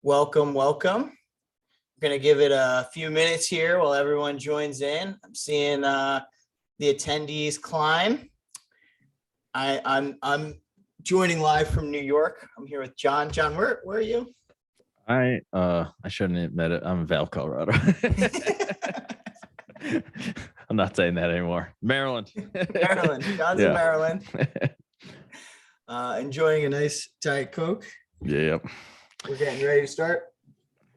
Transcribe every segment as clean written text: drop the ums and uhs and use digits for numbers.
Welcome. We're going to give it a few minutes here while everyone joins in. I'm seeing the attendees climb. I'm joining live from New York. I'm here with John. John, where are you? I shouldn't admit it. I'm in Val, Colorado. I'm not saying that anymore. Maryland. John's in Maryland. Enjoying a nice Diet Coke. Yep. We're getting ready to start.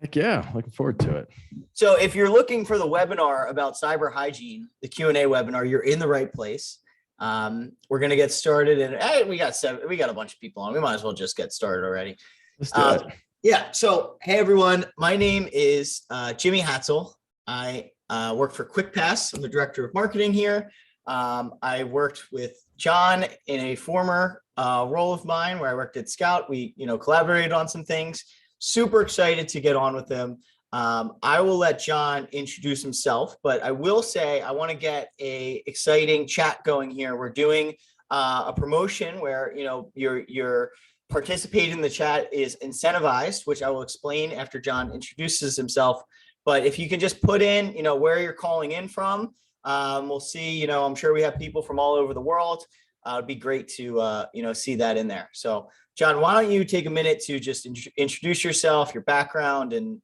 Heck yeah, looking forward to it. So if you're looking for the webinar about cyber hygiene, the Q&A webinar, you're in the right place. We're going to get started, and hey, we got a bunch of people on. We might as well just get started already. Let's do it. Yeah. So, hey everyone, my name is Jimmy Hatzell. I work for Quickpass. I'm the director of marketing here. I worked with John in a former role of mine where I worked at Scout. We, collaborated on some things. Super excited to get on with them. I will let John introduce himself, but I will say I want to get a exciting chat going here. We're doing a promotion where your participating in the chat is incentivized, which I will explain after John introduces himself. But if you can just put in, where you're calling in from, we'll see. I'm sure we have people from all over the world. It'd be great to see that in there. So, John, why don't you take a minute to just introduce yourself, your background, and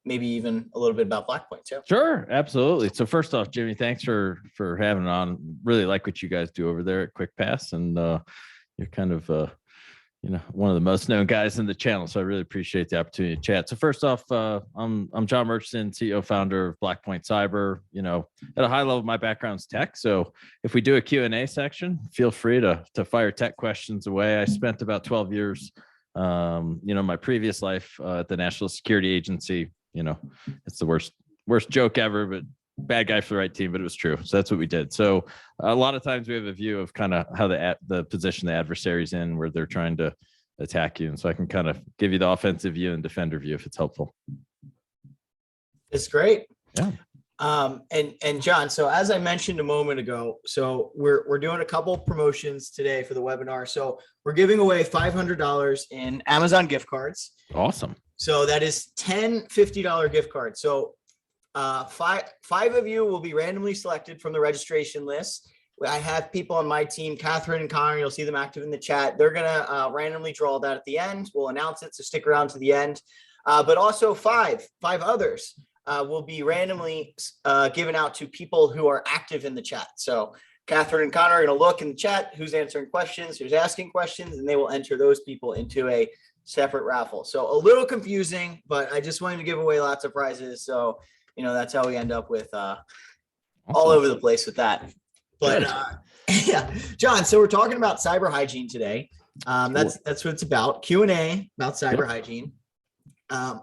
maybe even a little bit about Blackpoint too. Sure, absolutely. So first off, Jimmy, thanks for having on. Really like what you guys do over there at Quickpass, and you're kind of one of the most known guys in the channel. So I really appreciate the opportunity to chat. So first off, I'm Jon Murchison, CEO, founder of Blackpoint Cyber. At a high level, my background's tech. So if we do a Q&A section, feel free to fire tech questions away. I spent about 12 years, my previous life at the National Security Agency. It's the worst joke ever, but bad guy for the right team, but it was true. So that's what we did. So a lot of times we have a view of kind of how the position the adversary's in, where they're trying to attack you. And so I can kind of give you the offensive view and defender view if it's helpful. It's great. Yeah. And John, so as I mentioned a moment ago, so we're doing a couple promotions today for the webinar. So we're giving away $500 in Amazon gift cards. Awesome. So that is 10 $50 gift cards. So five of you will be randomly selected from the registration list. I have people on my team, Catherine and Connor. You'll see them active in the chat. They're going to randomly draw that at the end. We'll announce it, so stick around to the end. But also five others will be randomly given out to people who are active in the chat. So Catherine and Connor are going to look in the chat who's answering questions, who's asking questions, and they will enter those people into a separate raffle. So a little confusing, but I just wanted to give away lots of prizes. So that's how we end up with Awesome. all over the place with that. But yeah, John, so we're talking about cyber hygiene today. That's what it's about. Q&A about cyber hygiene. I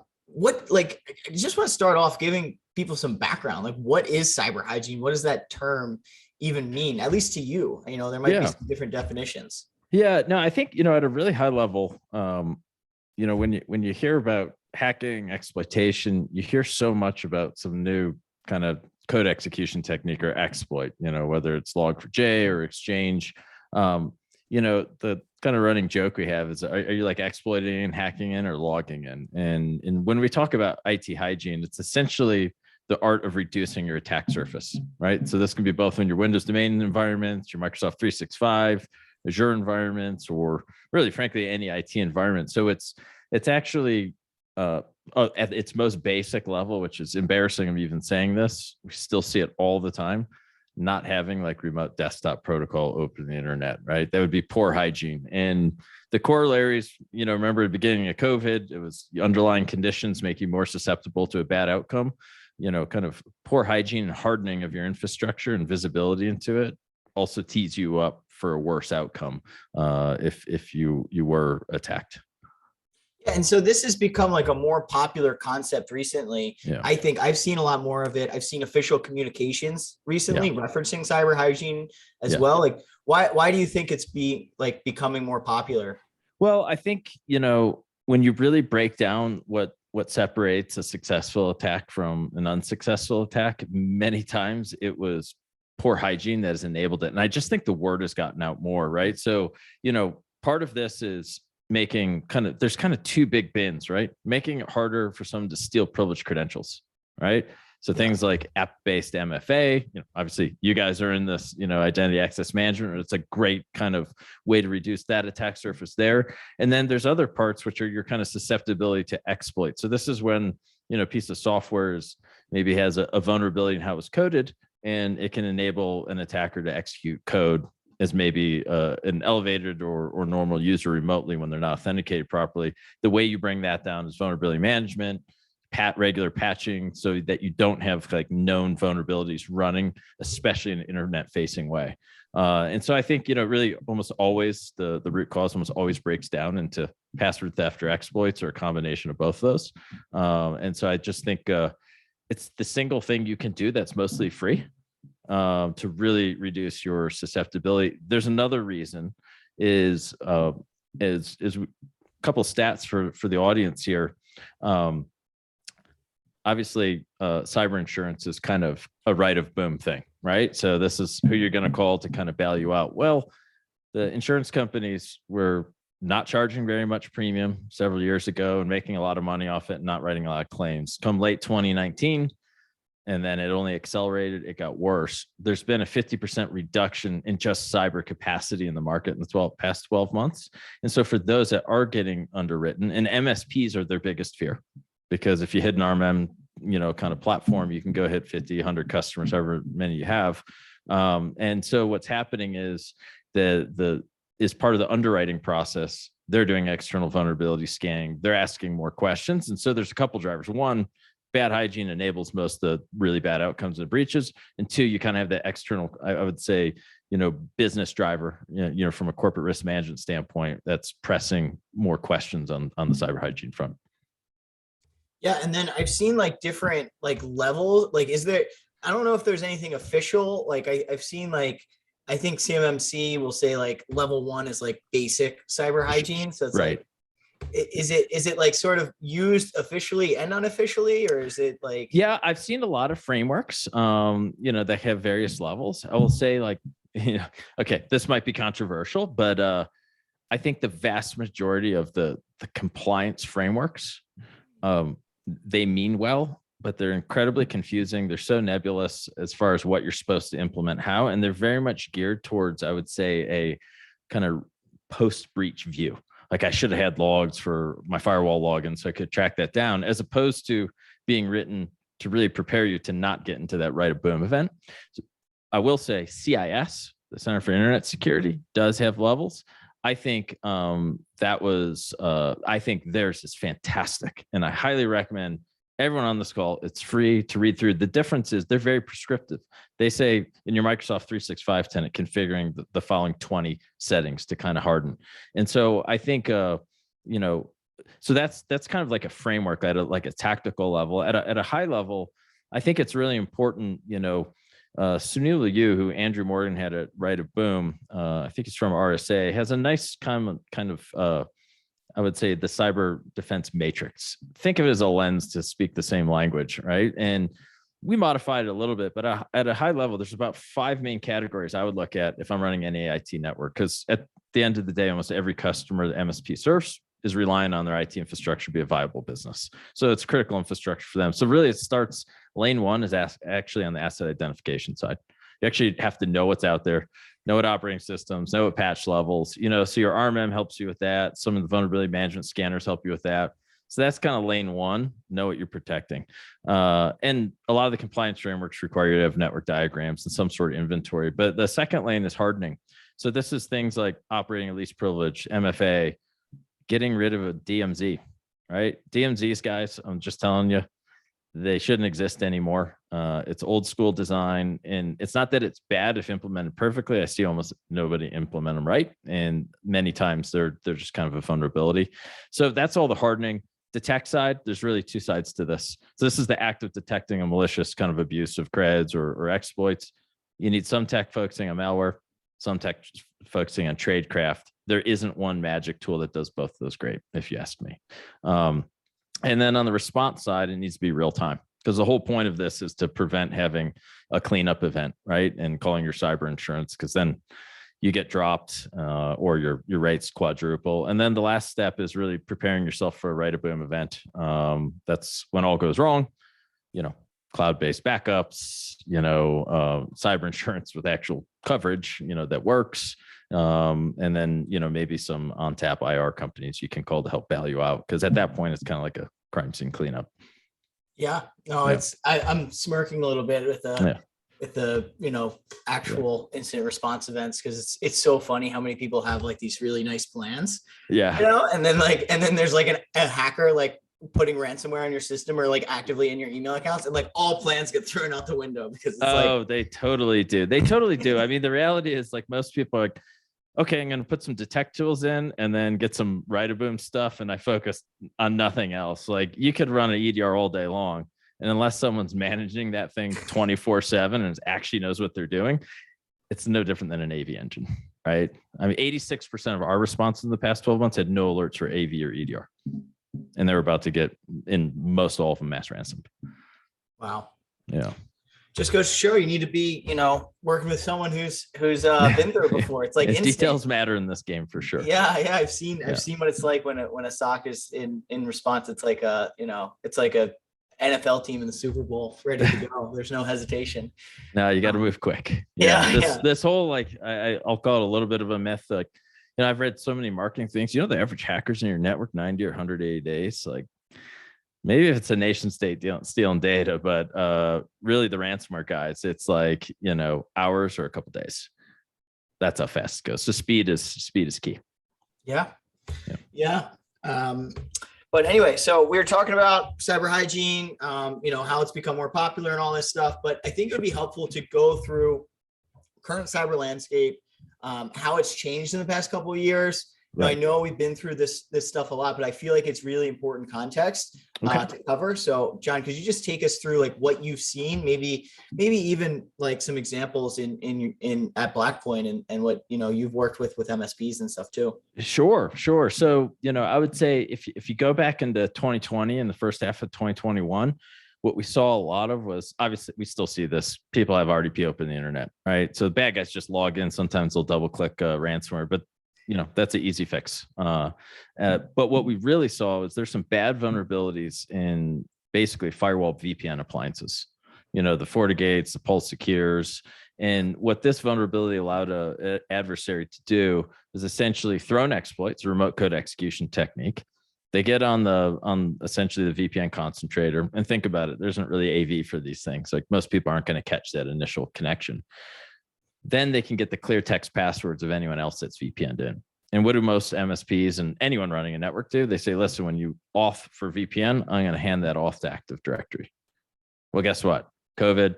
just want to start off giving people some background. Like, what is cyber hygiene? What does that term even mean? At least to you, there might be some different definitions. Yeah, no, I think, at a really high level, when you hear about hacking, exploitation, you hear so much about some new kind of code execution technique or exploit, whether it's log4j or exchange. The kind of running joke we have is, are you like exploiting and hacking in or logging in? And when we talk about IT hygiene, it's essentially the art of reducing your attack surface, right? So this can be both in your Windows domain environments, your Microsoft 365, Azure environments, or really, frankly, any IT environment. So it's actually at its most basic level, which is embarrassing I'm even saying this, we still see it all the time, not having like remote desktop protocol open the internet, right? That would be poor hygiene. And the corollaries, remember at the beginning of COVID, it was the underlying conditions make you more susceptible to a bad outcome. Kind of poor hygiene and hardening of your infrastructure and visibility into it also tees you up for a worse outcome if you were attacked. Yeah, and so this has become like a more popular concept recently. Yeah. I think I've seen a lot more of it. I've seen official communications recently referencing cyber hygiene as well. Like, why do you think it's becoming more popular? Well, I think, when you really break down what separates a successful attack from an unsuccessful attack, many times it was poor hygiene that has enabled it. And I just think the word has gotten out more, right? So, part of this is making there's kind of two big bins, right? Making it harder for someone to steal privileged credentials, right? So things like app-based MFA, obviously you guys are in this, identity access management. It's a great kind of way to reduce that attack surface there. And then there's other parts, which are your kind of susceptibility to exploit. So this is when, a piece of software maybe has a vulnerability in how it's coded, and it can enable an attacker to execute code as maybe an elevated or normal user remotely when they're not authenticated properly. The way you bring that down is vulnerability management, regular patching, so that you don't have like known vulnerabilities running, especially in an internet facing way. And so I think, really almost always the root cause almost always breaks down into password theft or exploits, or a combination of both of those. And so I just think it's the single thing you can do that's mostly free to really reduce your susceptibility. There's another reason is a couple stats for the audience here. Obviously, cyber insurance is kind of a right of boom thing, right? So this is who you're going to call to kind of bail you out. Well, the insurance companies were not charging very much premium several years ago and making a lot of money off it and not writing a lot of claims. Come late 2019, and then it only accelerated. It got worse. There's been a 50% reduction in just cyber capacity in the market in the past 12 months. And so for those that are getting underwritten, and MSPs are their biggest fear, because if you hit an RMM, kind of platform, you can go hit 50, 100 customers, however many you have. And so what's happening is is part of the underwriting process. They're doing external vulnerability scanning. They're asking more questions. And so there's a couple drivers. One, bad hygiene enables most of the really bad outcomes and breaches. And two, you kind of have the external, I would say, business driver, from a corporate risk management standpoint, that's pressing more questions on the cyber hygiene front. Yeah. And then I've seen like different like levels, like I don't know if there's anything official. Like I've seen like, I think CMMC will say like level 1 is like basic cyber hygiene. So it's right. Is it like sort of used officially and unofficially, or is it like? Yeah, I've seen a lot of frameworks, that have various levels. I will say like, okay, this might be controversial, but I think the vast majority of the compliance frameworks, they mean well, but they're incredibly confusing. They're so nebulous as far as what you're supposed to implement, how, and they're very much geared towards, I would say, a kind of post-breach view. Like I should have had logs for my firewall login so I could track that down, as opposed to being written to really prepare you to not get into that right of boom event. So I will say CIS, the Center for Internet Security, does have levels. I think I think theirs is fantastic. And I highly recommend everyone on this call, it's free to read through. The difference is they're very prescriptive. They say in your Microsoft 365 tenant, configuring the following 20 settings to kind of harden. And so I think, so that's kind of like a framework at a tactical level. At a high level, I think it's really important, Sunil Liu, who Andrew Morgan had at Right of Boom, I think he's from RSA, has a nice kind of I would say the cyber defense matrix. Think of it as a lens to speak the same language, right? And we modified it a little bit, but at a high level, there's about 5 main categories I would look at if I'm running any IT network, because at the end of the day, almost every customer the MSP serves is relying on their IT infrastructure to be a viable business. So it's critical infrastructure for them. So really it starts, lane 1 is actually on the asset identification side. You actually have to know what's out there, know what operating systems, know what patch levels, so your RMM helps you with that. Some of the vulnerability management scanners help you with that. So that's kind of lane 1, know what you're protecting. And a lot of the compliance frameworks require you to have network diagrams and some sort of inventory. But the second lane is hardening. So this is things like operating at least privilege, MFA, getting rid of a DMZ, right? DMZs, guys, I'm just telling you, they shouldn't exist anymore. It's old school design, and it's not that it's bad if implemented perfectly. I see almost nobody implement them right, and many times they're just kind of a vulnerability. So that's all the hardening. The tech side, there's really 2 sides to this. So this is the act of detecting a malicious kind of abuse of creds or exploits. You need some tech focusing on malware, some tech focusing on tradecraft. There isn't one magic tool that does both of those great, if you ask me. And then on the response side, it needs to be real time, because the whole point of this is to prevent having a cleanup event, right? And calling your cyber insurance, because then, you get dropped, or your rates quadruple. And then the last step is really preparing yourself for a right of boom event. That's when all goes wrong, cloud-based backups, cyber insurance with actual coverage, that works. And then, maybe some on-tap IR companies you can call to help bail you out. Cause at that point, it's kind of like a crime scene cleanup. Yeah, no, Yeah. I'm smirking a little bit with Yeah. the actual incident response events, because it's so funny how many people have like these really nice plans, Yeah. and then there's like a hacker like putting ransomware on your system or like actively in your email accounts, and like all plans get thrown out the window because it's They totally do. They totally do. I mean, the reality is like most people are like, okay, I'm going to put some detect tools in and then get some right of boom stuff. And I focus on nothing else. Like you could run an EDR all day long. And unless someone's managing that thing 24/7 and actually knows what they're doing, it's no different than an AV engine, right? I mean, 86% of our responses in the past 12 months had no alerts for AV or EDR. And they're about to get, in most all of them, mass ransomed. wow. Yeah. Just goes to show you need to be, working with someone who's been through it before. It's like details matter in this game for sure. Yeah. I've seen what it's like when a SOC is in response. It's like it's like a NFL team in the Super Bowl ready to go. There's no hesitation. No, you got to move quick. This whole, like, I'll call it a little bit of a myth. Like, I've read so many marketing things. The average hackers in your network 90 or 180 days. Like, maybe if it's a nation state stealing data, but really the ransomware guys, it's like, hours or a couple days. That's how fast it goes. So speed is key. Yeah. But anyway, so we were talking about cyber hygiene, how it's become more popular and all this stuff. But I think it would be helpful to go through current cyber landscape, how it's changed in the past couple of years. Right. I know we've been through this stuff a lot, but I feel like it's really important context to cover. So, John, could you just take us through like what you've seen, maybe even like some examples in at Blackpoint and what you've worked with MSPs and stuff too? Sure. So I would say if you go back into 2020 and the first half of 2021, what we saw a lot of was, obviously we still see this. People have RDP open the internet, right? So the bad guys just log in. Sometimes they'll double click ransomware, but that's an easy fix. But what we really saw is there's some bad vulnerabilities in basically firewall VPN appliances, the FortiGates, the Pulse Secures. And what this vulnerability allowed an adversary to do is essentially throw an exploit. It's a remote code execution technique. They get on essentially the VPN concentrator, and think about it. There isn't really AV for these things. Like most people aren't going to catch that initial connection. Then they can get the clear text passwords of anyone else that's VPN'd in. And what do most MSPs and anyone running a network do? They say, listen, when you auth for VPN, I'm going to hand that off to Active Directory. Well, guess what? COVID,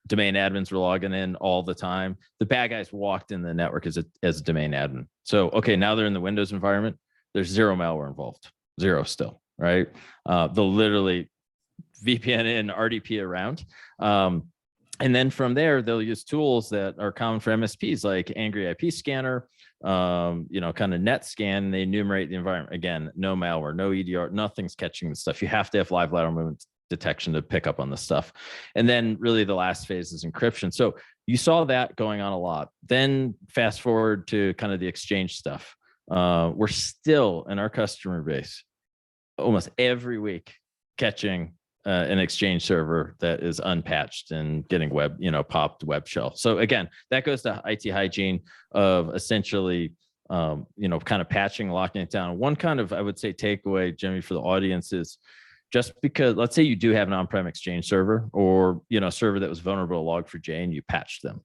domain admins were logging in all the time. The bad guys walked in the network as a domain admin. So, okay, now they're in the Windows environment. There's zero malware involved. Zero still, right? They'll literally VPN in, RDP around. And then from there, they'll use tools that are common for MSPs like Angry IP Scanner, kind of net scan. They enumerate the environment. Again, no malware, no EDR, nothing's catching the stuff. You have to have live lateral movement detection to pick up on the stuff. And then really the last phase is encryption. So you saw that going on a lot. Then fast forward to kind of the exchange stuff. We're still in our customer base almost every week catching an exchange server that is unpatched and getting popped web shell. So again, that goes to IT hygiene of essentially, kind of patching, locking it down. One kind of, I would say, takeaway, Jimmy, for the audience is just because, let's say you do have an on-prem exchange server or, a server that was vulnerable to Log4j and you patched them.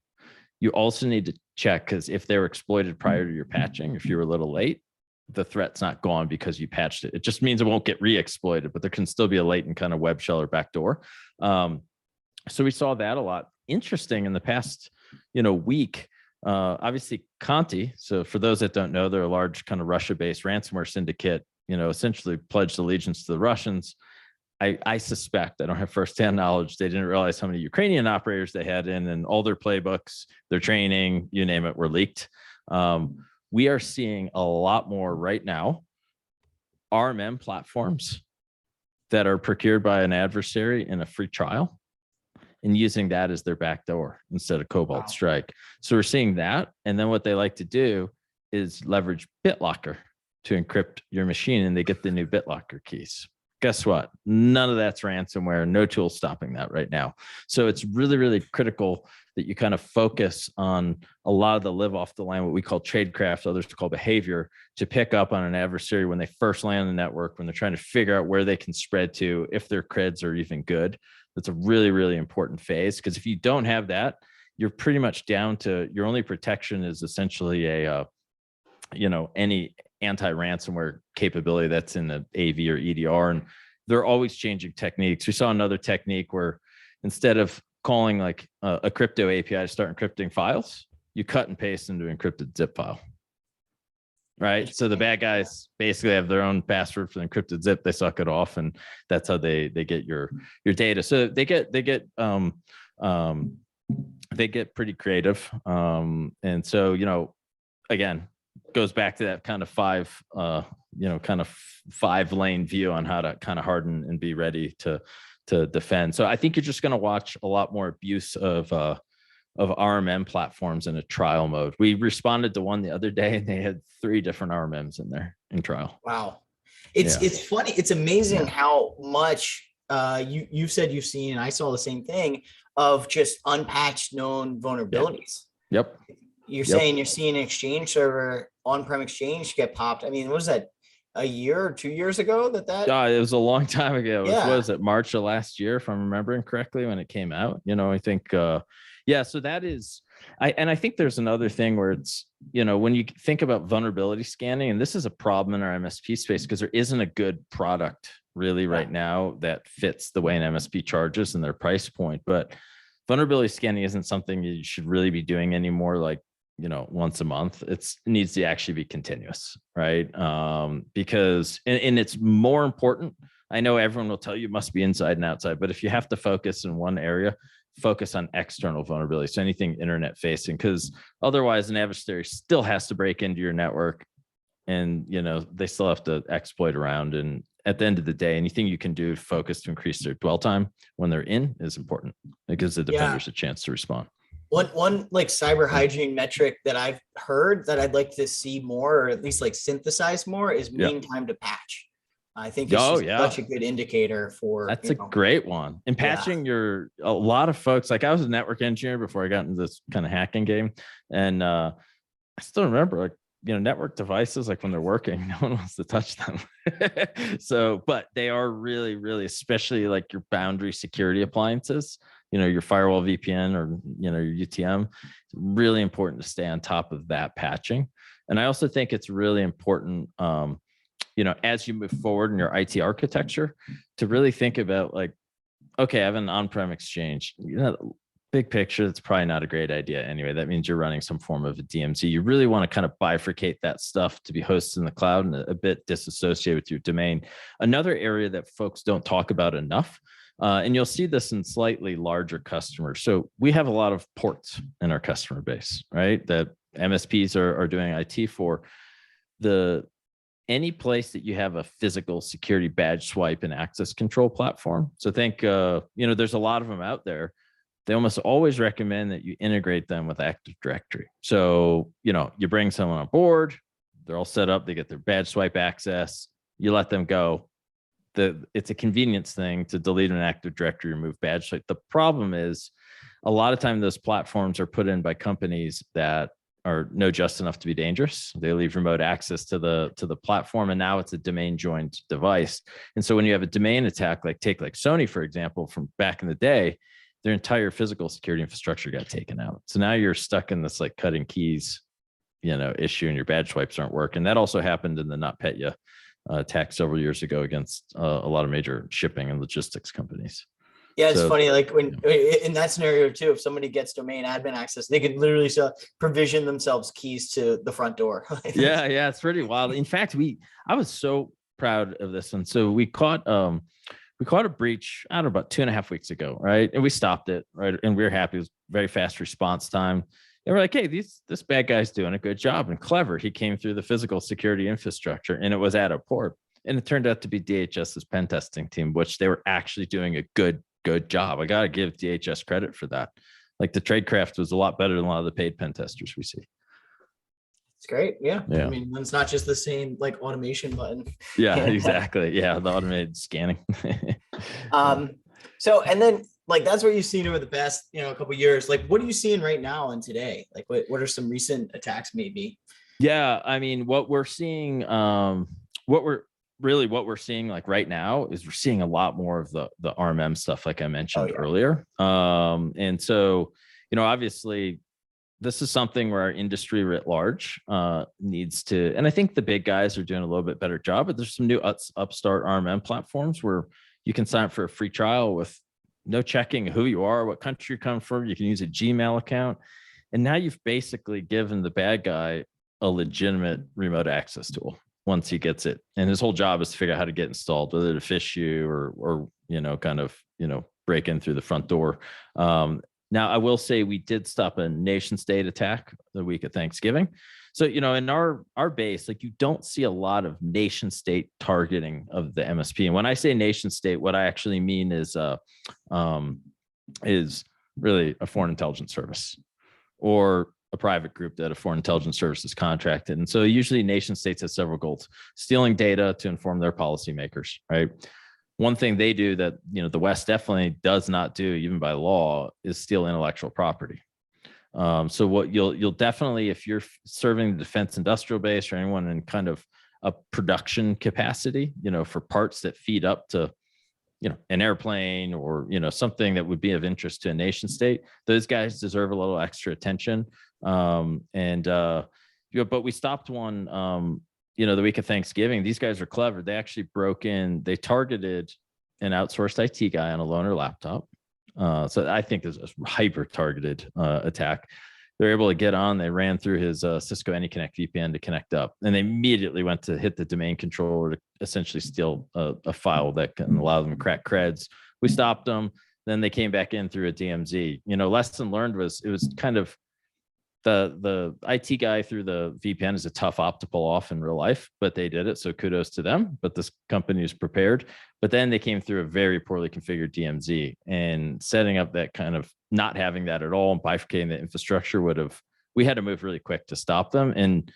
You also need to check, because if they were exploited prior to your patching, if you were a little late, the threat's not gone because you patched it. It just means it won't get re-exploited, but there can still be a latent kind of web shell or backdoor. So we saw that a lot. Interesting in the past, week, obviously Conti. So for those that don't know, they're a large kind of Russia-based ransomware syndicate, essentially pledged allegiance to the Russians. I suspect, I don't have firsthand knowledge, they didn't realize how many Ukrainian operators they had in, and all their playbooks, their training, you name it, were leaked. We are seeing a lot more right now RMM platforms that are procured by an adversary in a free trial and using that as their backdoor instead of Cobalt Wow. Strike. So we're seeing that. And then what they like to do is leverage BitLocker to encrypt your machine, and they get the new BitLocker keys. Guess what? None of that's ransomware. No tool stopping that right now. So it's really, really critical that you kind of focus on a lot of the live off the line, what we call tradecraft, others call behavior, to pick up on an adversary when they first land the network, when they're trying to figure out where they can spread to, if their creds are even good. That's a really, really important phase, because if you don't have that, you're pretty much down to your only protection is essentially any anti-ransomware capability that's in the AV or EDR, and they're always changing techniques. We saw another technique where instead of calling like a crypto API to start encrypting files, you cut and paste into an encrypted zip file. Right. So the bad guys basically have their own password for the encrypted zip. They suck it off, and that's how they get your data. So they get pretty creative. And so, again, goes back to that kind of five lane view on how to kind of harden and be ready to defend. So I think you're just going to watch a lot more abuse of RMM platforms in a trial mode. We responded to one the other day, and they had 3 different RMMs in there in trial. Wow. It's funny. It's amazing how much you said you've seen, and I saw the same thing, of just unpatched known vulnerabilities. Yep. You're saying you're seeing an Exchange server, on-prem Exchange, get popped. I mean, what was that, a year or 2 years ago that? It was a long time ago. Yeah. What was it, March of last year, if I'm remembering correctly, when it came out? I think, so that is, I think there's another thing where it's, when you think about vulnerability scanning, and this is a problem in our MSP space because there isn't a good product really right now that fits the way an MSP charges and their price point. But vulnerability scanning isn't something you should really be doing anymore, like, once a month. It needs to actually be continuous, right? Because, and it's more important. I know everyone will tell you it must be inside and outside, but if you have to focus in one area, focus on external vulnerabilities, so anything internet facing, because otherwise an adversary still has to break into your network, and they still have to exploit around. And at the end of the day, anything you can do to focus to increase their dwell time when they're in is important. It gives the defenders a chance to respond. One like cyber hygiene metric that I've heard that I'd like to see more, or at least like synthesize more, is mean time to patch. I think it's such a good indicator for. That's a great one. And patching a lot of folks, like I was a network engineer before I got into this kind of hacking game. And I still remember, like, network devices, like when they're working, no one wants to touch them. So, but they are really, really, especially like your boundary security appliances, your firewall, VPN, or, your UTM. It's really important to stay on top of that patching. And I also think it's really important, as you move forward in your IT architecture, to really think about, like, okay, I have an on-prem Exchange. Big picture, that's probably not a great idea anyway. That means you're running some form of a DMZ. You really want to kind of bifurcate that stuff to be hosted in the cloud and a bit disassociated with your domain. Another area that folks don't talk about enough, and you'll see this in slightly larger customers. So we have a lot of ports in our customer base, right? That MSPs are doing IT for. Any place that you have a physical security badge swipe and access control platform. So think, there's a lot of them out there. They almost always recommend that you integrate them with Active Directory. So, you bring someone on board, they're all set up, they get their badge swipe access, you let them go. It's a convenience thing to delete an Active Directory, remove badge swipe. The problem is a lot of time those platforms are put in by companies that are no just enough to be dangerous. They leave remote access to the platform, and now it's a domain joined device. And so when you have a domain attack, like Sony, for example, from back in the day, their entire physical security infrastructure got taken out. So now you're stuck in this like cutting keys, issue, and your badge swipes aren't working. That also happened in the NotPetya attack several years ago against a lot of major shipping and logistics companies. Yeah, it's funny. Like when in that scenario too, if somebody gets domain admin access, they could literally provision themselves keys to the front door. Yeah, it's pretty wild. In fact, I was so proud of this one. So we caught a breach, I don't know, about 2.5 weeks ago, right? And we stopped it, right? And we were happy. It was very fast response time. And we're like, hey, this bad guy's doing a good job and clever. He came through the physical security infrastructure, and it was at a port. And it turned out to be DHS's pen testing team, which they were actually doing a good good job. I got to give DHS credit for that. Like the tradecraft was a lot better than a lot of the paid pen testers we see. It's great. Yeah. Yeah. I mean, when it's not just the same like automation button. Yeah, exactly. Yeah. The automated scanning. So, and then like, that's what you've seen over the past, a couple of years. Like, what are you seeing right now and today? Like, what are some recent attacks maybe? Yeah. I mean, what we're seeing, what we're seeing like right now is we're seeing a lot more of the RMM stuff, like I mentioned earlier. And so, obviously this is something where our industry writ large needs to, and I think the big guys are doing a little bit better job, but there's some new upstart RMM platforms where you can sign up for a free trial with no checking who you are, what country you come from. You can use a Gmail account. And now you've basically given the bad guy a legitimate remote access tool once he gets it. And his whole job is to figure out how to get installed, whether to phish you or break in through the front door. Now, I will say we did stop a nation state attack the week of Thanksgiving. So, in our base, like you don't see a lot of nation state targeting of the MSP. And when I say nation state, what I actually mean is really a foreign intelligence service or a private group that a foreign intelligence service is contracted. And so usually nation states have several goals: stealing data to inform their policymakers, right? One thing they do that, the West definitely does not do, even by law, is steal intellectual property. So what you'll definitely, if you're serving the defense industrial base or anyone in kind of a production capacity, for parts that feed up to, an airplane or, something that would be of interest to a nation state, those guys deserve a little extra attention. But we stopped one, the week of Thanksgiving. These guys are clever. They actually broke in, they targeted an outsourced IT guy on a loaner laptop. So I think is a hyper targeted attack. They're able to get on, they ran through his Cisco AnyConnect VPN to connect up, and they immediately went to hit the domain controller to essentially steal a file that can allow them to crack creds. We stopped them. Then they came back in through a DMZ. Lesson learned was it was kind of the IT guy through the VPN is a tough op to pull off in real life, but they did it. So kudos to them. But this company is prepared. But then they came through a very poorly configured DMZ, and setting up that kind of not having that at all and bifurcating the infrastructure we had to move really quick to stop them. And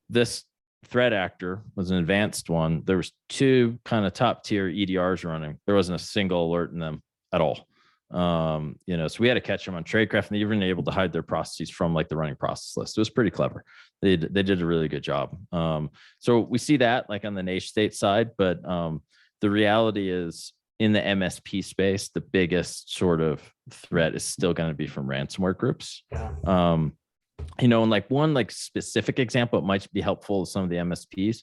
this threat actor was an advanced one. There was 2 kind of top tier EDRs running. There wasn't a single alert in them at all. So we had to catch them on tradecraft, and they even able to hide their processes from like the running process list. It was pretty clever. They did a really good job. So we see that like on the nation state side, but the reality is in the MSP space, the biggest sort of threat is still going to be from ransomware groups. And like one like specific example, it might be helpful to some of the MSPs.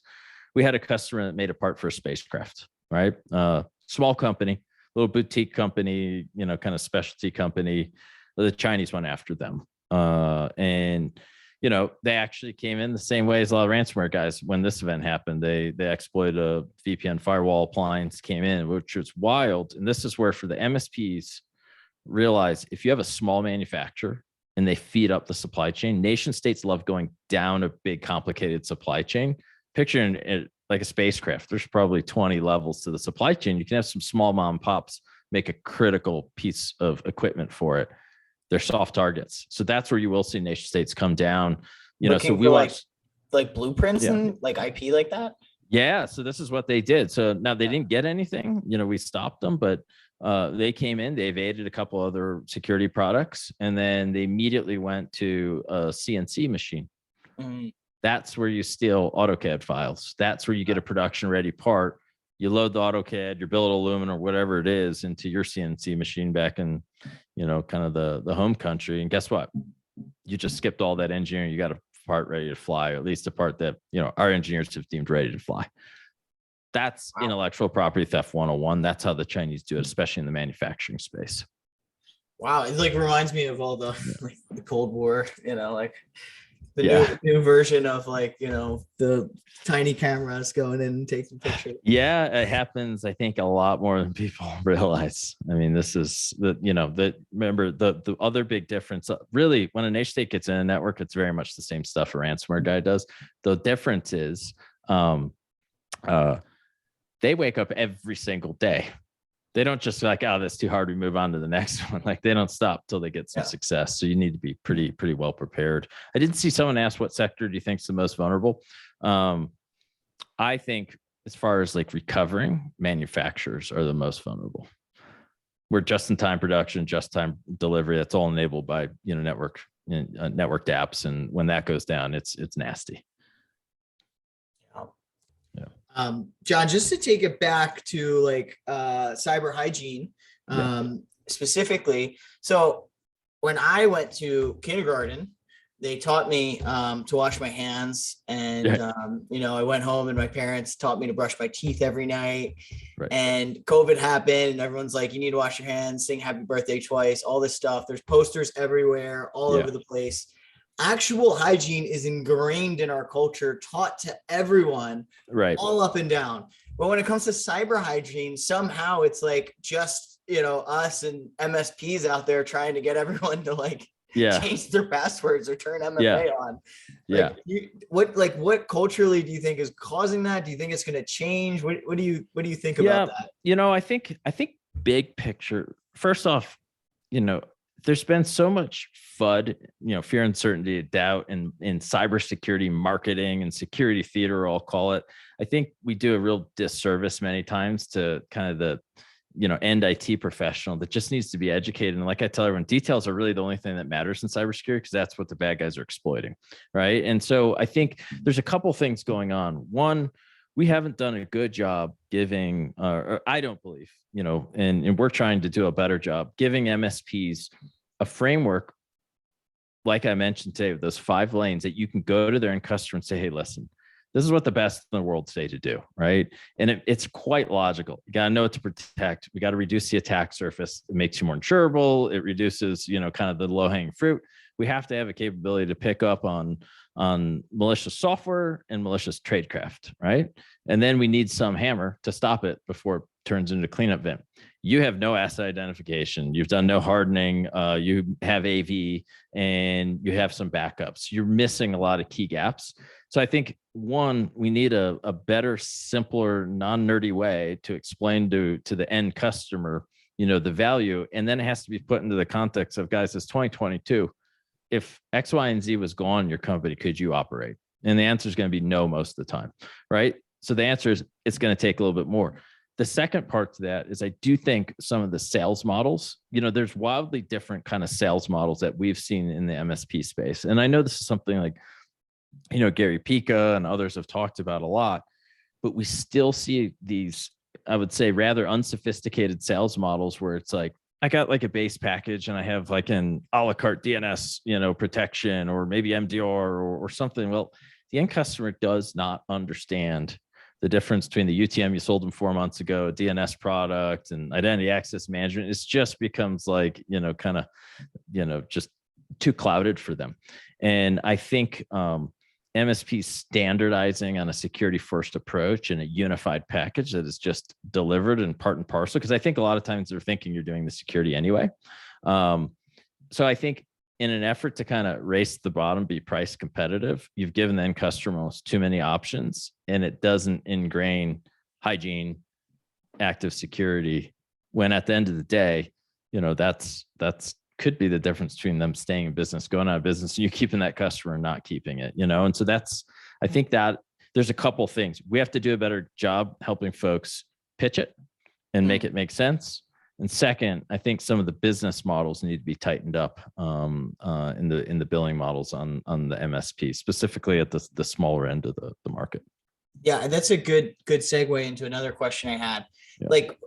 We had a customer that made a part for a spacecraft, right? Small company, little boutique company, kind of specialty company. The Chinese went after them. They actually came in the same way as a lot of ransomware guys. When this event happened, they exploited a VPN firewall appliance, came in, which was wild. And this is where for the MSPs realize if you have a small manufacturer and they feed up the supply chain, nation states love going down a big complicated supply chain. Picture it like a spacecraft. There's probably 20 levels to the supply chain. You can have some small mom and pops make a critical piece of equipment for it. They're soft targets. So that's where you will see nation states come down. So we like blueprints and like IP like that. Yeah. So this is what they did. So now they didn't get anything, we stopped them, but they came in, they evaded a couple other security products, and then they immediately went to a CNC machine. Mm-hmm. That's where you steal AutoCAD files. That's where you get a production ready part. You load the AutoCAD, your billet aluminum or whatever it is into your CNC machine back in, kind of the home country. And guess what? You just skipped all that engineering. You got a part ready to fly, or at least a part that, our engineers have deemed ready to fly. That's intellectual property theft 101. That's how the Chinese do it, especially in the manufacturing space. Wow. It like reminds me of all the like the Cold War, like the new version of like, the tiny cameras going in and taking pictures. Yeah, it happens, I think, a lot more than people realize. I mean, this is remember the other big difference, really, when a nation state gets in a network, it's very much the same stuff a ransomware guy does. The difference is they wake up every single day They don't just like, oh, that's too hard, we move on to the next one. Like they don't stop till they get some success. So you need to be pretty well prepared. I didn't see someone ask what sector do you think is the most vulnerable? I think as far as like recovering, manufacturers are the most vulnerable. We're just-in-time production, just-time delivery. That's all enabled by networked apps, and when that goes down, it's nasty. John, just to take it back to like cyber hygiene specifically. So when I went to kindergarten, they taught me to wash my hands, and I went home and my parents taught me to brush my teeth every night. Right. And COVID happened, and everyone's like, you need to wash your hands, sing happy birthday twice, all this stuff. There's posters everywhere, all over the place. Actual hygiene is ingrained in our culture, taught to everyone, all up and down. But when it comes to cyber hygiene, somehow it's like just, us and MSPs out there trying to get everyone to like change their passwords or turn MFA on. What culturally do you think is causing that? Do you think it's going to change? What do you think about that? I think big picture, first off, there's been so much FUD, fear, uncertainty, doubt in cybersecurity marketing and security theater, I'll call it. I think we do a real disservice many times to kind of the, end IT professional that just needs to be educated. And like I tell everyone, details are really the only thing that matters in cybersecurity, because that's what the bad guys are exploiting, right? And so I think there's a couple things going on. One, we haven't done a good job giving, or I don't believe, and we're trying to do a better job giving MSPs a framework, like I mentioned today, with those 5 lanes that you can go to their end customer and say, hey, listen, this is what the best in the world say to do, right? And it's quite logical. You got to know what to protect. We got to reduce the attack surface. It makes you more insurable. It reduces, kind of the low-hanging fruit. We have to have a capability to pick up on malicious software and malicious tradecraft, right? And then we need some hammer to stop it before it turns into a cleanup vent. You have no asset identification. You've done no hardening. You have AV, and you have some backups. You're missing a lot of key gaps. So I think, one, we need a better, simpler, non-nerdy way to explain to the end customer, the value. And then it has to be put into the context of, guys, it's 2022. If X, Y, and Z was gone in your company, could you operate? And the answer is going to be no most of the time, right? So the answer is it's going to take a little bit more. The second part to that is I do think some of the sales models, there's wildly different kind of sales models that we've seen in the MSP space. And I know this is something like, Gary Pica and others have talked about a lot, but we still see these, I would say, rather unsophisticated sales models where it's like, I got like a base package and I have like an a la carte DNS, protection, or maybe MDR or something. Well, the end customer does not understand the difference between the UTM you sold them 4 months ago, a DNS product, and identity access management. It just becomes like, kind of, just too clouded for them. And I think MSP standardizing on a security first approach and a unified package that is just delivered in part and parcel, because I think a lot of times they're thinking you're doing the security anyway. So I think in an effort to kind of race the bottom, be price competitive, you've given the end customer almost too many options, and it doesn't ingrain hygiene, active security, when at the end of the day, that's could be the difference between them staying in business, going out of business, and you keeping that customer and not keeping it, And so I think that there's a couple things. We have to do a better job helping folks pitch it and make it make sense. And second, I think some of the business models need to be tightened up in the billing models on the MSP, specifically at the smaller end of the market. Yeah, and that's a good segue into another question I had. Yeah. Like,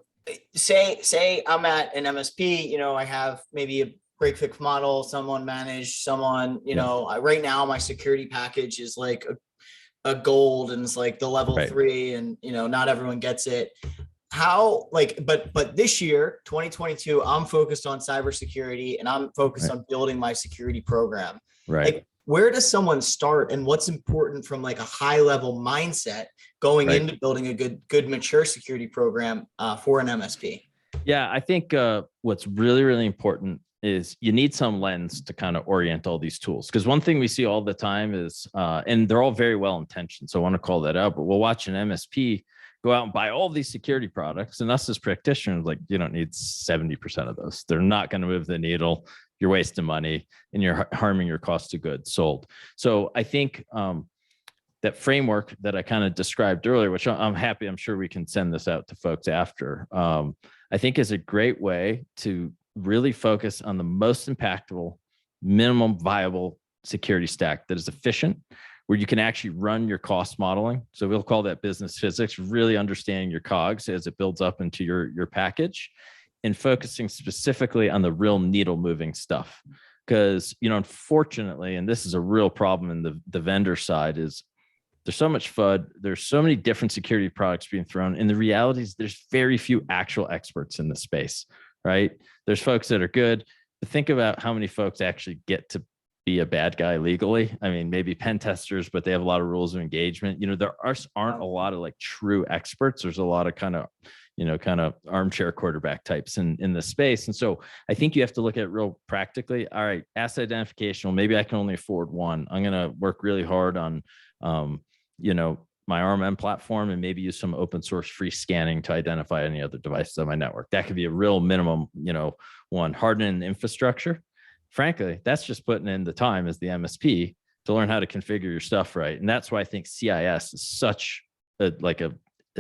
say I'm at an MSP, I have maybe a break fix model, someone managed, someone, right now my security package is like a gold, and it's like the level 3, and not everyone gets it. How, but this year, 2022, I'm focused on cybersecurity, and I'm focused on building my security program. Right. Like, where does someone start, and what's important from like a high level mindset going into building a good mature security program for an MSP? Yeah, I think what's really, really important is you need some lens to kind of orient all these tools. Because one thing we see all the time is, and they're all very well intentioned, so I want to call that out, but we'll watch an MSP go out and buy all these security products. And us as practitioners, like, you don't need 70% of those. They're not going to move the needle. You're wasting money and you're harming your cost of goods sold. So I think that framework that I kind of described earlier, which I'm sure we can send this out to folks after, I think is a great way to really focus on the most impactful, minimum viable security stack that is efficient, where you can actually run your cost modeling. So we'll call that business physics, really understanding your COGS as it builds up into your package, and focusing specifically on the real needle moving stuff. Because, unfortunately, and this is a real problem in the vendor side, is there's so much FUD, there's so many different security products being thrown. And the reality is there's very few actual experts in the space, right? There's folks that are good, but think about how many folks actually get to be a bad guy legally. I mean, maybe pen testers, but they have a lot of rules of engagement. There aren't a lot of like true experts. There's a lot of kind of armchair quarterback types in this space. And so I think you have to look at it real practically. All right, asset identification. Well, maybe I can only afford one. I'm going to work really hard on, my RMM platform, and maybe use some open source free scanning to identify any other devices on my network. That could be a real minimum, one. Hardening the infrastructure. Frankly, that's just putting in the time as the MSP to learn how to configure your stuff right. And that's why I think CIS is such a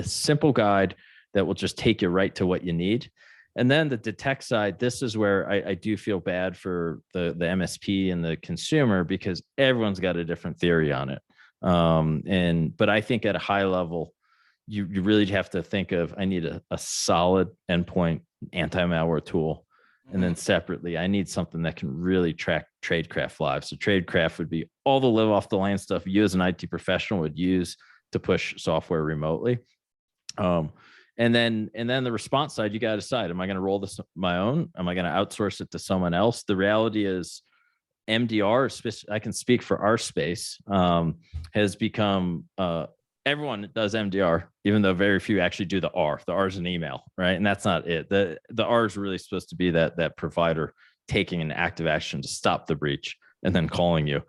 simple guide that will just take you right to what you need. And then the detect side, this is where I do feel bad for the MSP and the consumer, because everyone's got a different theory on it. But I think at a high level, you really have to think of, I need a solid endpoint anti-malware tool. And then separately, I need something that can really track tradecraft live. So tradecraft would be all the live off the line stuff you as an IT professional would use to push software remotely. And then the response side, you got to decide, am I going to roll this my own? Am I going to outsource it to someone else? The reality is MDR, I can speak for our space, has become, everyone does MDR, even though very few actually do the R. The R is an email, right? And that's not it. The R is really supposed to be that provider taking an active action to stop the breach and then calling you,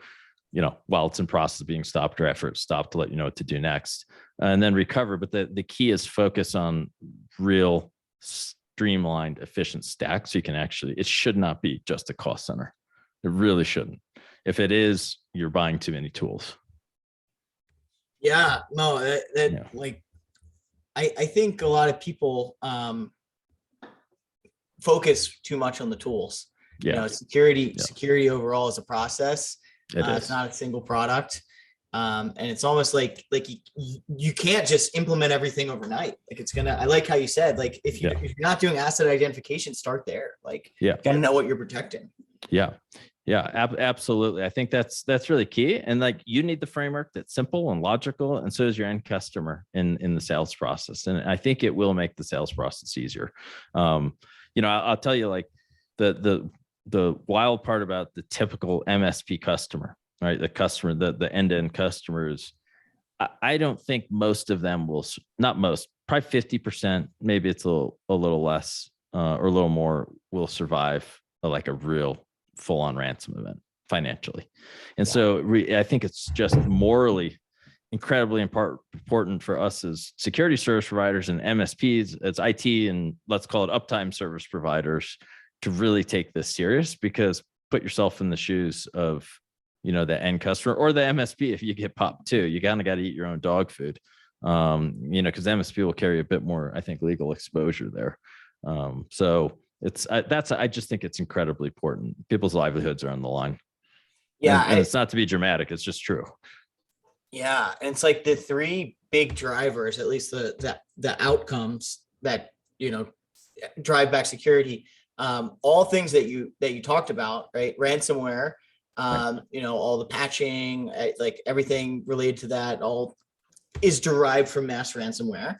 while it's in process of being stopped, or after it's stopped, to let you know what to do next, and then recover. But the key is focus on real streamlined, efficient stacks. So you can it should not be just a cost center. It really shouldn't. If it is, you're buying too many tools. Yeah, no, I think a lot of people focus too much on the tools. Yeah. Security overall is a process. It's not a single product. And it's almost like you can't just implement everything overnight. I like how you said, like, if you're not doing asset identification, start there. You gotta know what you're protecting. Yeah, absolutely. I think that's really key. And you need the framework that's simple and logical, and so is your end customer in the sales process. And I think it will make the sales process easier. I'll tell you, the wild part about the typical MSP customer, right? The customer, the end-to-end customers, I don't think most of them will, not most, probably 50%, maybe it's a little less or a little more, will survive a real full-on ransom event financially. And so I think it's just morally incredibly important for us as security service providers and MSPs, as IT and let's call it uptime service providers, to really take this serious. Because put yourself in the shoes of the end customer or the MSP. If you get popped too, you kind of got to eat your own dog food, because MSP will carry a bit more, I think, legal exposure there. So I just think it's incredibly important. People's livelihoods are on the line. Yeah. And it's not to be dramatic. It's just true. Yeah. And it's like the three big drivers, at least the outcomes that, drive back security, all things that you talked about, right? Ransomware, all the patching, like everything related to that all is derived from mass ransomware.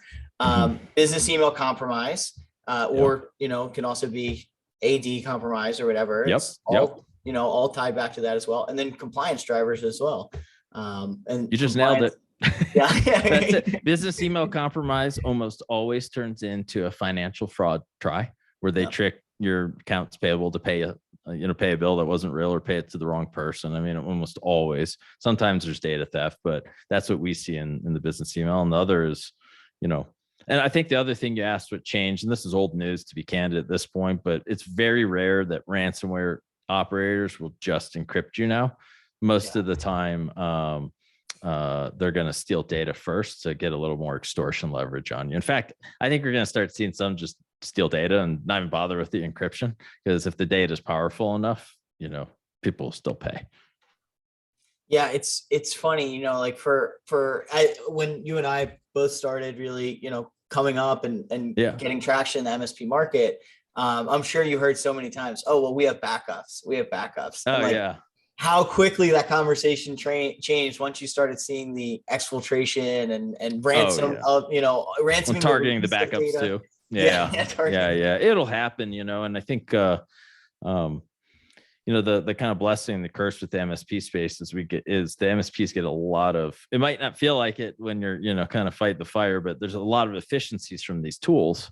Business email compromise, or can also be AD compromise or whatever. It's all tied back to that as well. And then compliance drivers as well. And you just nailed it. Yeah. That's it. Business email compromise almost always turns into a financial fraud try, where they trick your accounts payable to pay a bill that wasn't real, or pay it to the wrong person. I mean, almost always. Sometimes there's data theft, but that's what we see in the business email. And the other is, And I think the other thing you asked what changed, and this is old news to be candid at this point, but it's very rare that ransomware operators will just encrypt you now. Most of the time, they're going to steal data first to get a little more extortion leverage on you. In fact, I think we're going to start seeing some just steal data and not even bother with the encryption, because if the data is powerful enough, people will still pay. Yeah, it's funny, like when you and I both started really, coming up and getting traction in the MSP market, I'm sure you heard so many times, oh, well, we have backups. Oh, yeah. How quickly that conversation changed once you started seeing the exfiltration and ransom of, ransoming, targeting the backups too. Yeah. It'll happen, and I think, the kind of blessing, the curse with the MSP space is the MSPs get a lot of, it might not feel like it when you're, kind of fight the fire, but there's a lot of efficiencies from these tools,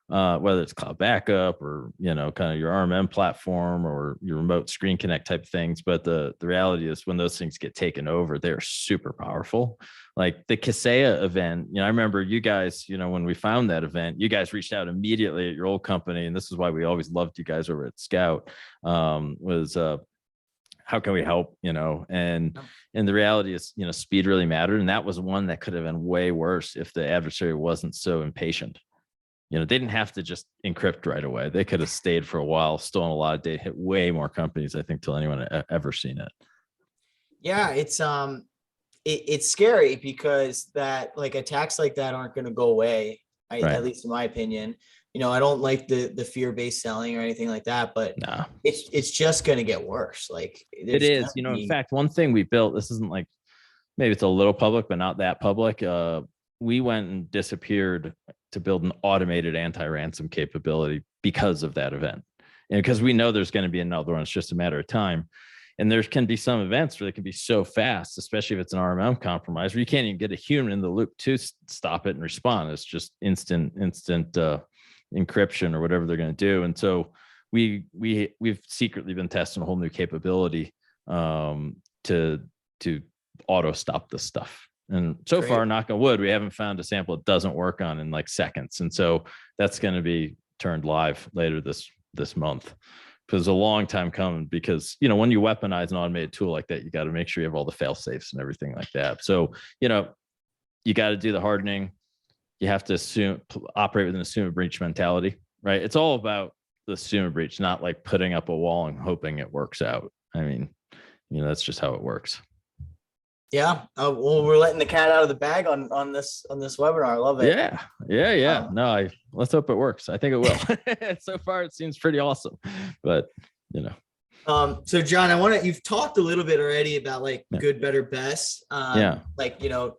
whether it's cloud backup or, kind of your RMM platform or your remote screen connect type of things. But the reality is when those things get taken over, they're super powerful. Like the Kaseya event, I remember you guys, when we found that event, you guys reached out immediately at your old company. And this is why we always loved you guys over at Scout, was how can we help, and the reality is, speed really mattered. And that was one that could have been way worse if the adversary wasn't so impatient. They didn't have to just encrypt right away. They could have stayed for a while, stolen a lot of data, hit way more companies, I think, till anyone ever seen it. Yeah, it's scary because that attacks like that aren't going to go away. At least in my opinion. I don't like the fear-based selling or anything like that, but it's just going to get worse. It is. In fact, one thing we built, this isn't like, maybe it's a little public, but not that public. We went and disappeared to build an automated anti-ransom capability because of that event. And because we know there's going to be another one, it's just a matter of time. And there can be some events where they can be so fast, especially if it's an RMM compromise, where you can't even get a human in the loop to stop it and respond. It's just instant encryption or whatever they're going to do. And so we've secretly been testing a whole new capability to auto stop this stuff. And so far, knock on wood, we haven't found a sample it doesn't work on in like seconds. And so that's going to be turned live later this month. Because a long time coming, because when you weaponize an automated tool like that, you got to make sure you have all the fail safes and everything like that. So you got to do the hardening. You have to operate with an assume a breach mentality, right? It's all about the assume a breach, not like putting up a wall and hoping it works out. I mean, that's just how it works. Yeah. Well, we're letting the cat out of the bag on this webinar. I love it. Yeah. No, let's hope it works. I think it will. So far, it seems pretty awesome, but So John, you've talked a little bit already about good, better, best.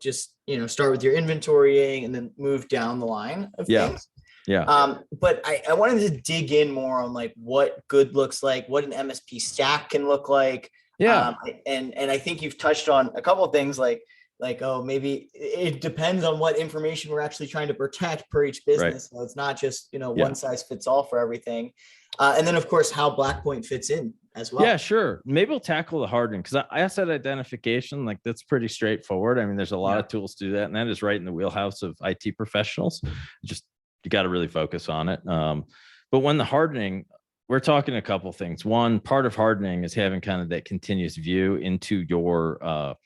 Just, start with your inventorying and then move down the line of things. Yeah. But I wanted to dig in more on what good looks like, what an MSP stack can look like. Yeah. And I think you've touched on a couple of things maybe it depends on what information we're actually trying to protect per each business. So it's not just, one size fits all for everything. And then of course, how Blackpoint fits in as well. Yeah, sure. Maybe we'll tackle the hardening because asset identification, that's pretty straightforward. I mean, there's a lot of tools to do that. And that is right in the wheelhouse of IT professionals. Just, you got to really focus on it. But when the hardening, we're talking a couple of things. One, part of hardening is having kind of that continuous view into your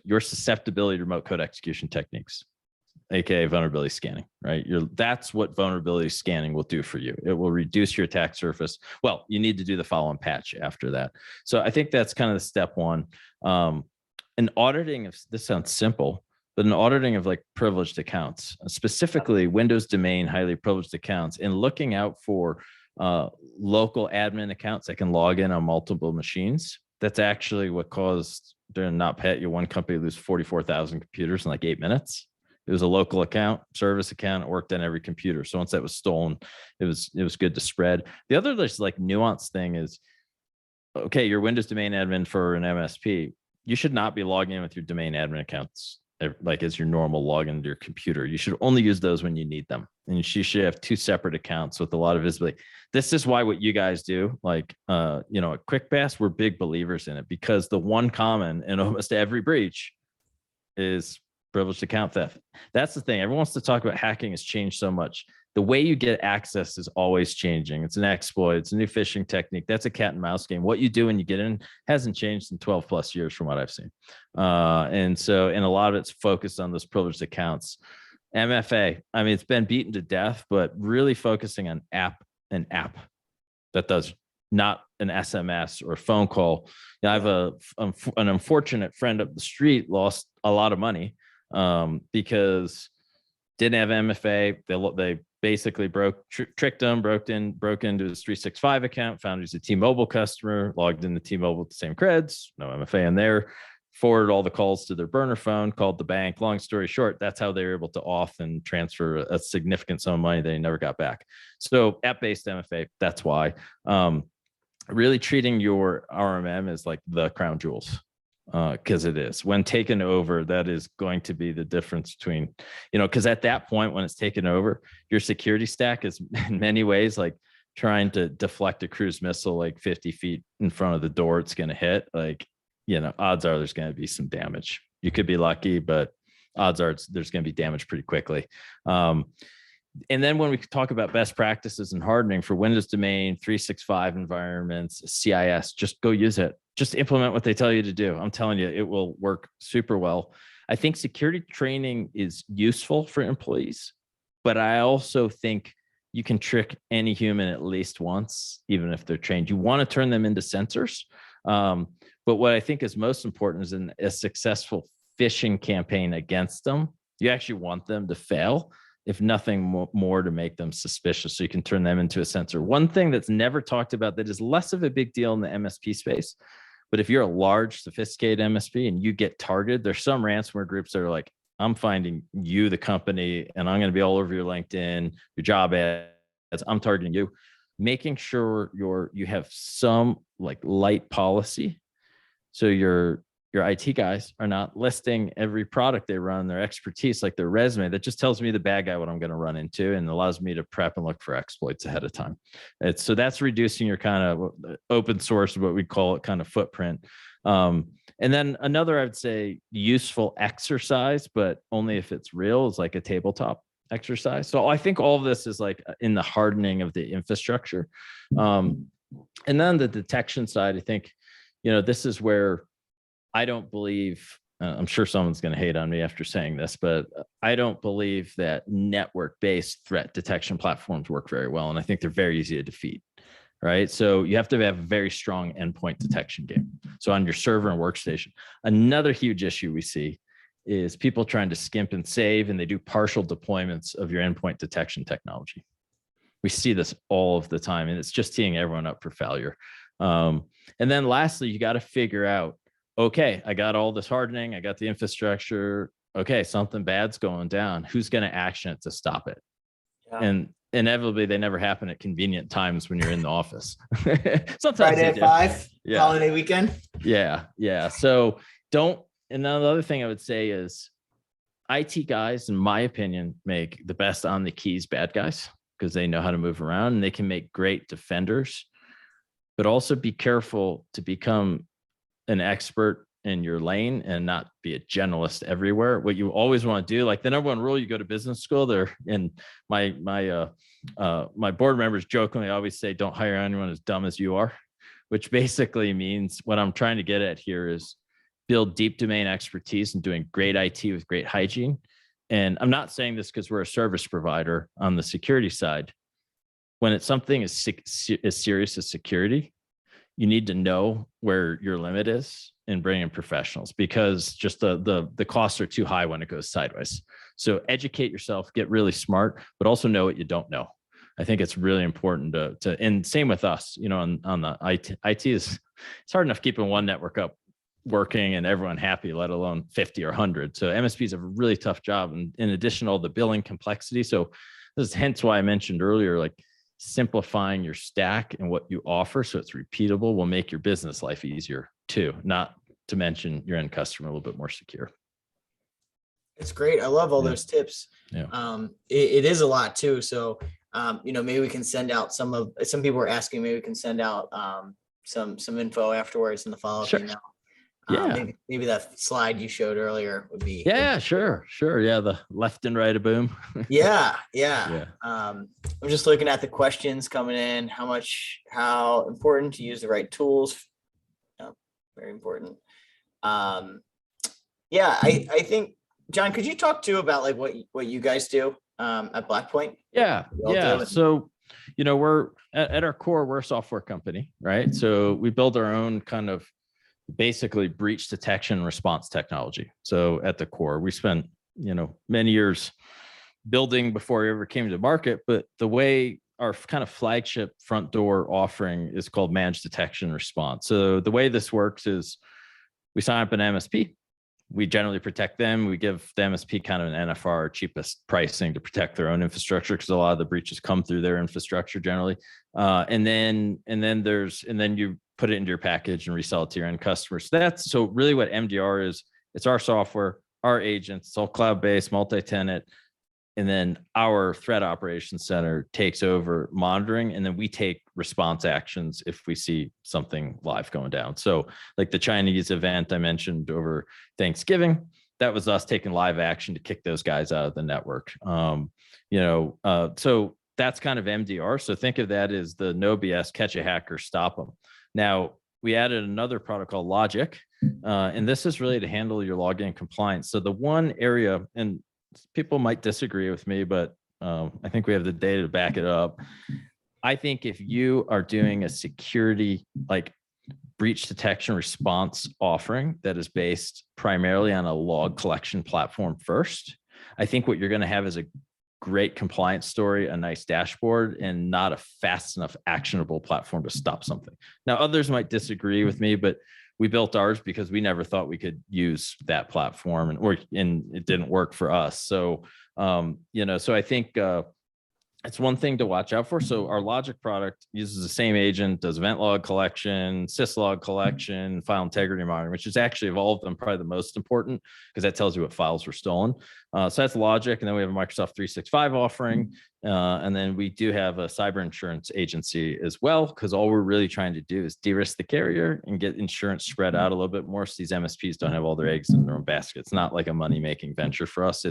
susceptibility to remote code execution techniques, aka vulnerability scanning, right? That's what vulnerability scanning will do for you. It will reduce your attack surface. Well, you need to do the follow and patch after that. So I think that's kind of the step one. An auditing of, this sounds simple, but an auditing of privileged accounts, specifically Windows domain, highly privileged accounts, and looking out for local admin accounts that can log in on multiple machines. That's actually what caused, during NotPetya, your one company lose 44,000 computers in 8 minutes. It was a local account, service account. It worked on every computer. So once that was stolen, it was good to spread. The other nuanced thing is, okay, you're Windows domain admin for an MSP. You should not be logging in with your domain admin accounts as your normal login to your computer. You should only use those when you need them. And you should have 2 separate accounts with a lot of visibility. This is why what you guys do, at Quickpass, we're big believers in it, because the one common in almost every breach is privileged account theft. That's the thing. Everyone wants to talk about hacking has changed so much. The way you get access is always changing. It's an exploit. It's a new phishing technique. That's a cat and mouse game. What you do when you get in hasn't changed in 12 plus years from what I've seen. And a lot of it's focused on those privileged accounts. MFA, I mean, it's been beaten to death, but really focusing on an app that does not an SMS or phone call. You know, I have an unfortunate friend up the street lost a lot of money because didn't have MFA. They basically tricked him, broke into his 365 account, found he's a T-Mobile customer, logged into T-Mobile with the same creds, no MFA in there, forwarded all the calls to their burner phone, called the bank. Long story short, that's how they were able to auth and transfer a significant sum of money they never got back. So app-based MFA, that's why. Really treating your RMM as like the crown jewels. Because it is. When taken over, that is going to be the difference between, because at that point, when it's taken over, your security stack is in many ways like trying to deflect a cruise missile like 50 feet in front of the door it's going to hit. Like, odds are there's going to be some damage. You could be lucky, but odds are there's going to be damage pretty quickly. And then when we talk about best practices and hardening for Windows domain, 365 environments, CIS, just go use it. Just implement what they tell you to do. I'm telling you, it will work super well. I think security training is useful for employees, but I also think you can trick any human at least once, even if they're trained. You want to turn them into sensors. But what I think is most important is in a successful phishing campaign against them, you actually want them to fail, if nothing more to make them suspicious, so you can turn them into a sensor. One thing that's never talked about that is less of a big deal in the MSP space, but if you're a large, sophisticated MSP and you get targeted, there's some ransomware groups that are like, I'm finding you, the company, and I'm going to be all over your LinkedIn, your job ads, I'm targeting you. Making sure you have some like light policy, so your IT guys are not listing every product they run, their expertise, like their resume. That just tells me the bad guy what I'm going to run into and allows me to prep and look for exploits ahead of time. So that's reducing your kind of open source, what we call it, kind of footprint. And then another, I'd say, useful exercise, but only if it's real, is like a tabletop exercise. So I think all of this is like in the hardening of the infrastructure. And then the detection side, I think, this is where I don't believe, I'm sure someone's going to hate on me after saying this, but I don't believe that network-based threat detection platforms work very well. And I think they're very easy to defeat, right? So you have to have a very strong endpoint detection game. So on your server and workstation. Another huge issue we see is people trying to skimp and save, and they do partial deployments of your endpoint detection technology. We see this all of the time, and it's just teeing everyone up for failure. And then lastly, you got to figure out, okay, I got all this hardening, I got the infrastructure. Okay, something bad's going down. Who's going to action it to stop it? Yeah. And inevitably, they never happen at convenient times when you're in the office. Sometimes Friday at 5, yeah. Holiday weekend. Yeah. So don't. And another thing I would say is, IT guys, in my opinion, make the best on the keys bad guys because they know how to move around and they can make great defenders. But also be careful to become an expert in your lane and not be a generalist everywhere. What you always want to do, like the number one rule, you go to business school there, and my board members jokingly always say, don't hire anyone as dumb as you are, which basically means what I'm trying to get at here is build deep domain expertise and doing great IT with great hygiene. And I'm not saying this because we're a service provider on the security side. When it's something as serious as security, you need to know where your limit is in bringing professionals, because just the costs are too high when it goes sideways. So educate yourself, get really smart, but also know what you don't know. I think it's really important to and same with us, on the IT is, it's hard enough keeping one network up working and everyone happy, let alone 50 or 100. So MSPs have a really tough job. And in addition to all the billing complexity. So this is hence why I mentioned earlier, like, simplifying your stack and what you offer so it's repeatable will make your business life easier too, not to mention your end customer a little bit more secure. It's great. I love all those tips. Yeah. It is a lot too. So, maybe we can send out some people are asking, maybe we can send out some info afterwards in the follow-up email. Yeah. Maybe that slide you showed earlier would be. Yeah, sure. Yeah, the left and right of boom. Yeah. Yeah. I'm just looking at the questions coming in. How important to use the right tools? Very important. Yeah, I think, John, could you talk too about like what you guys do at Blackpoint? Yeah. What you all do? So, we're at our core, we're a software company, right? So we build our own kind of basically breach detection and response technology. So at the core, we spent, many years building before we ever came to market, but the way our kind of flagship front door offering is called managed detection and response. So the way this works is we sign up an MSP. We generally protect them. We give the MSP kind of an NFR, cheapest pricing, to protect their own infrastructure, because a lot of the breaches come through their infrastructure generally. And then you put it into your package and resell it to your end customers. So really what MDR is. It's our software, our agents. It's all cloud-based, multi-tenant. And then our threat operations center takes over monitoring, and then we take response actions if we see something live going down. So like the Chinese event I mentioned over Thanksgiving, that was us taking live action to kick those guys out of the network. So that's kind of MDR. So think of that as the no BS, catch a hacker, stop them. Now we added another product called Logic, and this is really to handle your login compliance. So the one area, and people might disagree with me, but I think we have the data to back it up. I think if you are doing a security, like breach detection response offering that is based primarily on a log collection platform first, I think what you're going to have is a great compliance story, a nice dashboard, and not a fast enough actionable platform to stop something. Now, others might disagree with me, but we built ours because we never thought we could use that platform, and it didn't work for us. So, so I think it's one thing to watch out for. So our Logic product uses the same agent, does event log collection, syslog collection, file integrity monitoring, which is actually of all of them probably the most important, because that tells you what files were stolen. So that's Logic. And then we have a Microsoft 365 offering. And then we do have a cyber insurance agency as well, because all we're really trying to do is de-risk the carrier and get insurance spread out a little bit more, so these MSPs don't have all their eggs in their own basket. It's not like a money-making venture for us.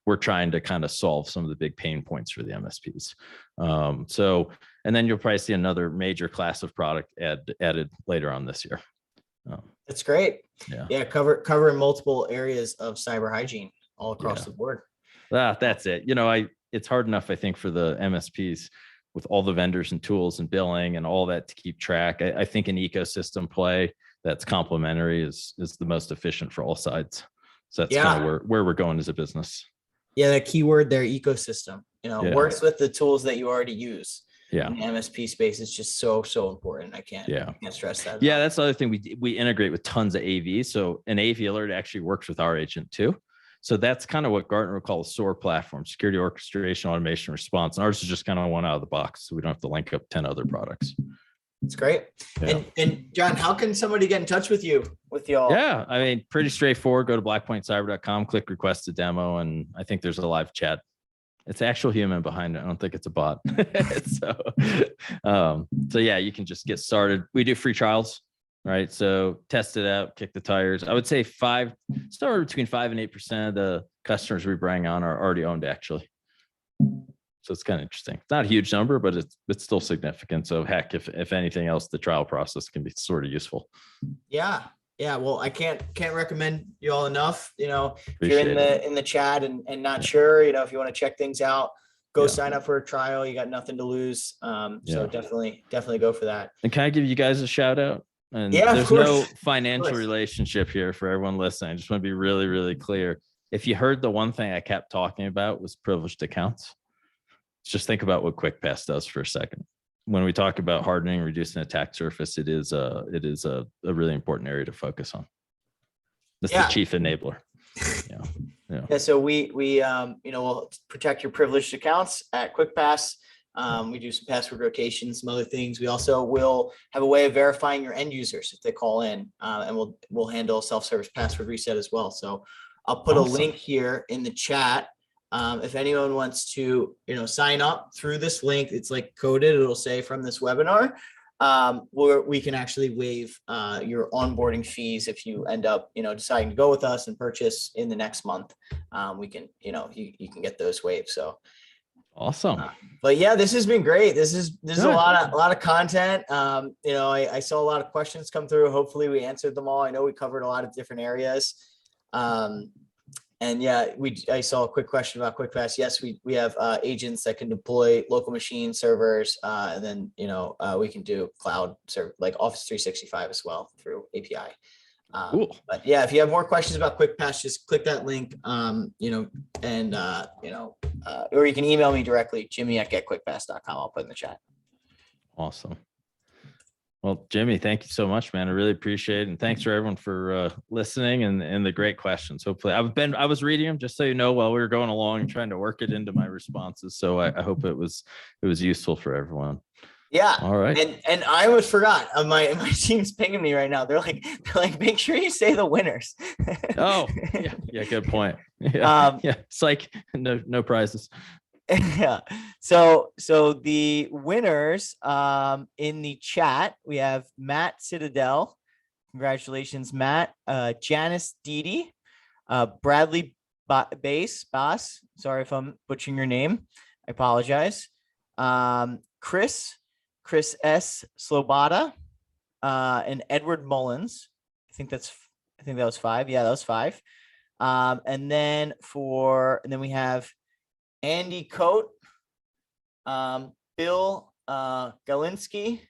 We're trying to kind of solve some of the big pain points for the MSPs. And then you'll probably see another major class of product added later on this year. That's great. Yeah. Covering multiple areas of cyber hygiene all across the board. That's it. It's hard enough, I think, for the MSPs with all the vendors and tools and billing and all that to keep track. I think an ecosystem play that's complementary is the most efficient for all sides. So that's kind of where we're going as a business. Yeah, the keyword there, ecosystem. Works with the tools that you already use. Yeah. In the MSP space is just so important. I can't stress that. Yeah, that's the other thing. We integrate with tons of AV. So an AV alert actually works with our agent too. So that's kind of what Gartner would call a SOAR platform, security orchestration, automation, response. And ours is just kind of one out of the box, so we don't have to link up 10 other products. It's great. Yeah. And John, how can somebody get in touch with y'all? Yeah, I mean, pretty straightforward. Go to blackpointcyber.com, click request a demo, and I think there's a live chat. It's actual human behind it. I don't think it's a bot. So yeah, you can just get started. We do free trials. Right. So test it out, kick the tires. I would say somewhere between 5 and 8% of the customers we bring on are already owned, actually. So it's kind of interesting. It's not a huge number, but it's still significant. So heck, if anything else, the trial process can be sort of useful. Yeah. Well, I can't recommend you all enough. If you're in the chat and not sure, if you want to check things out, go sign up for a trial. You got nothing to lose. So definitely go for that. And can I give you guys a shout out? And there's no financial relationship here for everyone listening. I just want to be really, really clear. If you heard the one thing I kept talking about was privileged accounts, just think about what Quickpass does for a second. When we talk about hardening, reducing attack surface, it is a really important area to focus on. That's the chief enabler. Yeah. So we we'll protect your privileged accounts at Quickpass. We do some password rotations, some other things. We also will have a way of verifying your end users if they call in, and we'll handle self-service password reset as well. So I'll put a link here in the chat. If anyone wants to, sign up through this link, it's like coded. It'll say from this webinar. where we can actually waive your onboarding fees if you end up, deciding to go with us and purchase in the next month. We can, you can get those waived. So Awesome. but yeah, this has been great. This is Good. a lot of content. I saw a lot of questions come through. Hopefully we answered them all. I know we covered a lot of different areas. And yeah, I saw a quick question about Quickpass. Yes, we have agents that can deploy local machine servers, and then we can do cloud server like Office 365 as well through API. Cool. But yeah, if you have more questions about Quickpass, just click that link, or you can email me directly, jimmy@getquickpass.com. I'll put in the chat. Awesome. Well, Jimmy, thank you so much, man. I really appreciate it. And thanks for everyone for listening and the great questions. Hopefully I was reading them, just so you know, while we were going along and trying to work it into my responses. So I hope it was useful for everyone. Yeah. All right. And I almost forgot. My team's pinging me right now. They're like, make sure you say the winners. Oh, yeah. Good point. Yeah. It's like no prizes. Yeah. So the winners in the chat, we have Matt Citadel. Congratulations, Matt. Janice Deedy, Bradley Boss. Sorry if I'm butchering your name. I apologize. Chris S. Slobata, and Edward Mullins. I think that was 5. Yeah, that was 5. And then we have Andy Coate, Bill Galinsky,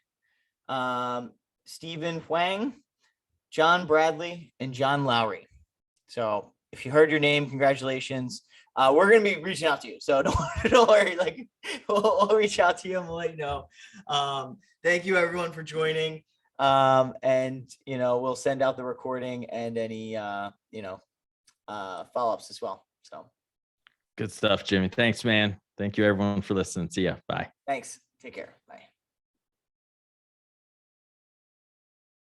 Stephen Huang, John Bradley, and John Lowry. So if you heard your name, congratulations. We're going to be reaching out to you. So don't worry. Like we'll reach out to you and we'll let you know. Thank you everyone for joining. And we'll send out the recording and any, follow-ups as well. So. Good stuff, Jimmy. Thanks, man. Thank you everyone for listening. See ya. Bye. Thanks. Take care. Bye.